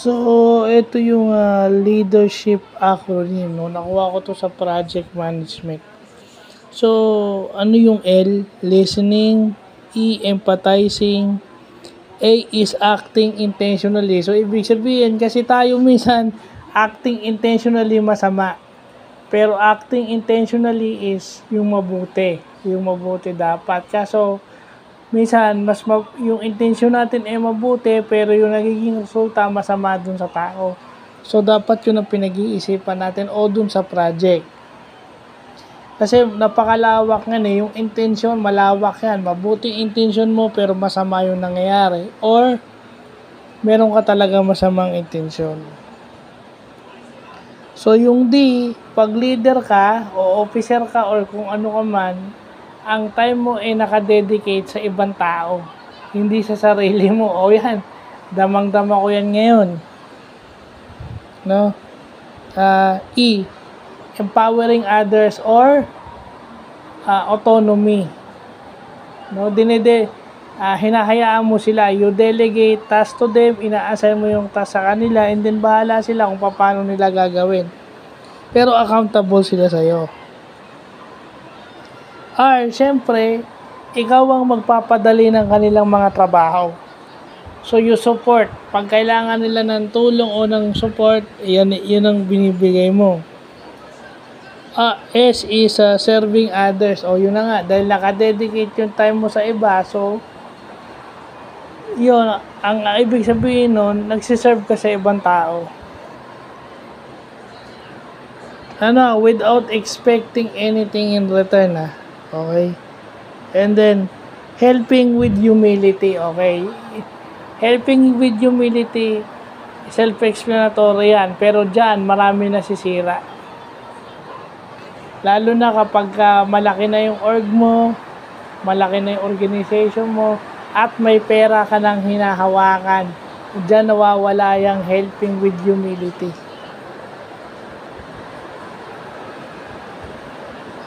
So, ito yung leadership acronym, no? Nakuha ko to sa project management. So, ano yung L? Listening. E, empathizing. A is acting intentionally. So, ibig sabihin, kasi tayo minsan, acting intentionally masama. Pero acting intentionally is yung mabuti. Yung mabuti dapat. Kaso, minsan, yung intention natin ay mabuti, pero yung nagiging resulta masama dun sa tao. So, dapat yun ang pinag-iisipan natin o dun sa project. Kasi napakalawak nga yung intention, malawak yan. Mabuting intention mo, pero masama yung nangyayari. Or, meron ka talaga masamang intention. So, yung D, pag leader ka, o officer ka, or kung ano ka man, ang time mo ay nakadedicate sa ibang tao. Hindi sa sarili mo. O yan, damang-dama ko yan ngayon. No? E, empowering others or autonomy. No? Hinahayaan mo sila. You delegate tasks to them, ina-assign mo yung task sa kanila, and then bahala sila kung paano nila gagawin. Pero accountable sila sa'yo. R, syempre, ikaw ang magpapadali ng kanilang mga trabaho. So, you support. Pag kailangan nila ng tulong o ng support, yun ang binibigay mo. S is serving others. O, yun na nga. Dahil nakadedicate yung time mo sa iba, so, yun, ang ibig sabihin nun, nagsiserve ka sa ibang tao. Without expecting anything in return, Okay? And then, helping with humility, okay? Helping with humility, self-explanatory yan. Pero dyan, marami nasisira. Lalo na kapag malaki na yung org mo, malaki na yung organization mo, at may pera ka nang hinahawakan. Dyan nawawala yung helping with humility.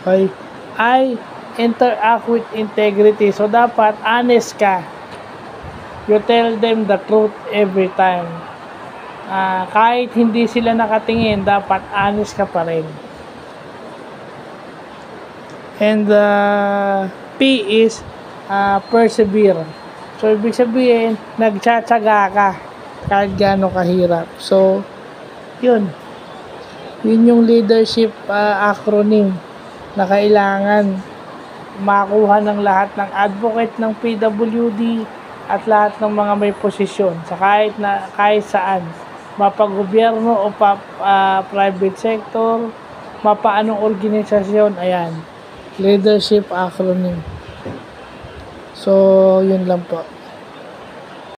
Okay? I interact with integrity. So, dapat honest ka. You tell them the truth every time. Kahit hindi sila nakatingin, dapat honest ka pa rin. And P is persevere. So, ibig sabihin, nagtsatsaga ka kahit gaano kahirap. So, yun. Yun yung leadership acronym na kailangan makuha ng lahat ng advocate ng PWD at lahat ng mga may posisyon sa kahit saan, mapag-gobyerno o private sector, mapaanong organisasyon, ayan, leadership acronym. So, yun lang po.